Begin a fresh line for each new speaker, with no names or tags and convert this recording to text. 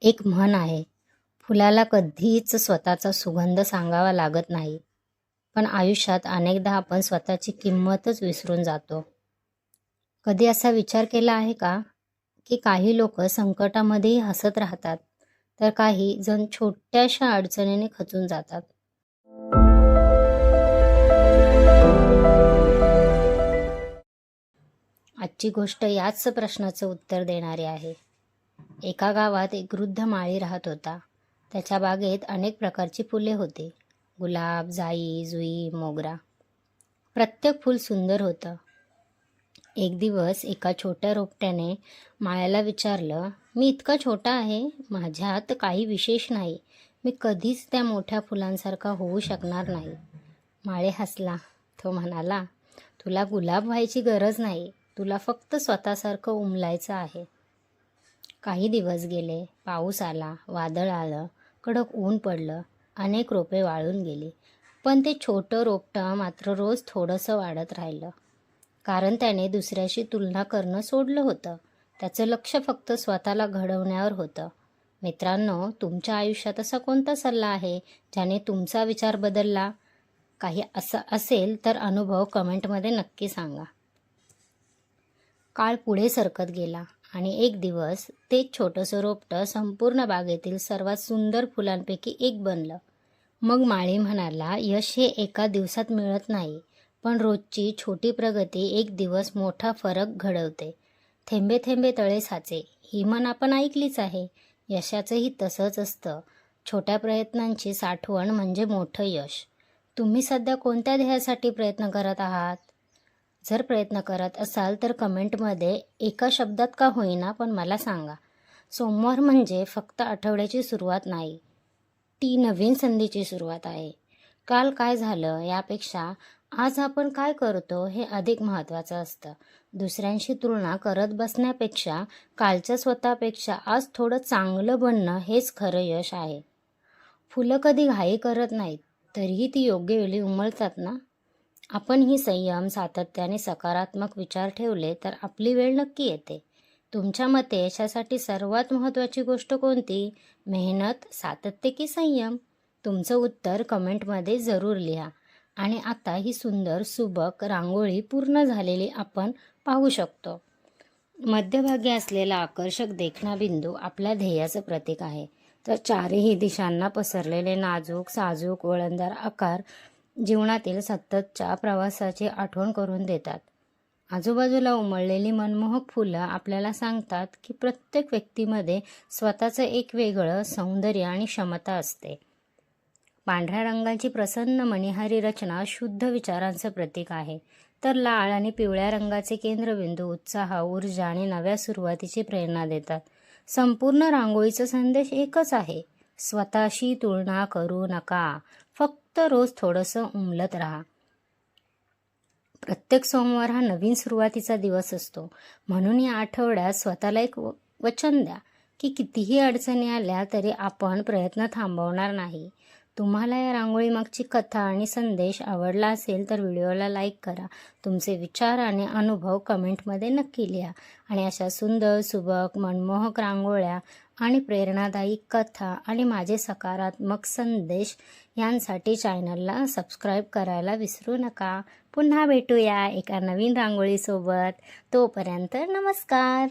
एक म्हण आहे, फुलाला कधीच स्वतःचा सुगंध सांगावा लागत नाही. पण आयुष्यात अनेकदा आपण स्वतःची किंमतच विसरून जातो. कधी असा विचार केला आहे का, की काही लोक संकटामध्येही हसत राहतात, तर काही जण छोट्याशा अडचणीने खचून जातात. आजची गोष्ट याच प्रश्नाचं उत्तर देणारी आहे. एका गावात एक वृद्ध माळी राहत होता. त्याच्या बागेत अनेक प्रकारची फुले होती. गुलाब, जाई, जुई, मोगरा. प्रत्येक फूल सुंदर होतं. एक दिवस एका छोट्या रोपट्याने माळ्याला विचारलं, मी इतका छोटा आहे, माझ्यात काही विशेष नाही. मी कधीच त्या मोठ्या फुलांसारखा होऊ शकणार नाही. माळे हसला. तो म्हणाला, तुला गुलाब व्हायची गरज नाही. तुला फक्त स्वतःसारखं उमलायचं आहे. काही दिवस गेले. पाऊस आला, वादळ आलं, कडक ऊन पडलं. अनेक रोपे वाळून गेली. पण ते छोटं रोपटं मात्र रोज थोडंसं वाढत राहिलं. कारण त्याने दुसऱ्याशी तुलना करणं सोडलं होतं. त्याचं लक्ष फक्त स्वतःला घडवण्यावर होतं. मित्रांनो, तुमच्या आयुष्यात असा कोणता सल्ला आहे ज्याने तुमचा विचार बदलला? काही असं असेल तर अनुभव कमेंटमध्ये नक्की सांगा. काळ पुढे सरकत गेला आणि एक दिवस ते छोटंसं रोपटं संपूर्ण बागेतील सर्वात सुंदर फुलांपैकी एक बनलं. मग माळी म्हणाला, यश हे एका दिवसात मिळत नाही, पण रोजची छोटी प्रगती एक दिवस मोठा फरक घडवते. थेंबे थेंबे तळे साचे ही म्हण आपण ऐकलीच आहे. यशाचंही तसंच असतं. छोट्या प्रयत्नांची साठवण म्हणजे मोठं यश. तुम्ही सध्या कोणत्या ध्येयासाठी प्रयत्न करत आहात? जर प्रयत्न करत असाल तर कमेंटमध्ये एका शब्दात का होईना पण मला सांगा. सोमवार म्हणजे फक्त आठवड्याची सुरुवात नाही, ती नवीन संधीची सुरुवात आहे. काल काय झालं यापेक्षा आज आपण काय करतो हे अधिक महत्त्वाचं असतं. दुसऱ्यांशी तुलना करत बसण्यापेक्षा कालच्या स्वतःपेक्षा आज थोडं चांगलं बनणं हेच खरं यश आहे. फुलं कधी घाई करत नाहीत, तरीही ती योग्य वेळी उमलतात ना. आपणही संयम, सातत्य आणि सकारात्मक विचार ठेवले तर आपली वेळ नक्की येते. तुमच्या मते यशासाठी सर्वात महत्त्वाची गोष्ट कोणती? मेहनत, सातत्य की संयम? तुमचं उत्तर कमेंटमध्ये जरूर लिहा. आणि आता ही सुंदर सुबक रांगोळी पूर्ण झालेली आपण पाहू शकतो. मध्यभागी असलेला आकर्षक देखणा बिंदू आपल्या ध्येयाचं प्रतीक आहे. तर चारही दिशांना पसरलेले नाजूक, साजूक, वळणदार आकार जीवनातील सततच्या प्रवासाची आठवण करून देतात. आजूबाजूला उमललेली मनमोहक फुलं आपल्याला सांगतात की प्रत्येक व्यक्तीमध्ये स्वतःचं एक वेगळं सौंदर्य आणि क्षमता असते. पांढऱ्या रंगाची प्रसन्न मणिहारी रचना शुद्ध विचारांचं प्रतीक आहे. तर लाल आणि पिवळ्या रंगाचे केंद्रबिंदू उत्साह, ऊर्जा आणि नव्या सुरुवातीची प्रेरणा देतात. संपूर्ण रांगोळीचा संदेश एकच आहे, स्वतःशी तुलना करू नका. फक्त रोज थोडंसं उमलत राहा. प्रत्येक सोमवार हा नवीन सुरुवातीचा दिवस असतो. म्हणून या आठवड्यात स्वतःला एक वचन द्या की कितीही अडचणी आल्या तरी आपण प्रयत्न थांबवणार नाही. तुम्हाला या रांगोळीमागची कथा आणि संदेश आवडला असेल तर व्हिडिओला लाईक करा. तुमचे विचार आणि अनुभव कमेंटमध्ये नक्की लिहा. आणि अशा सुंदर, सुबक, मनमोहक रांगोळ्या आणि प्रेरणादायी कथा आणि माझे सकारात्मक संदेश यांसाठी चॅनलला सबस्क्राईब करायला विसरू नका. पुन्हा भेटूया एका नवीन रांगोळीसोबत. तोपर्यंत नमस्कार.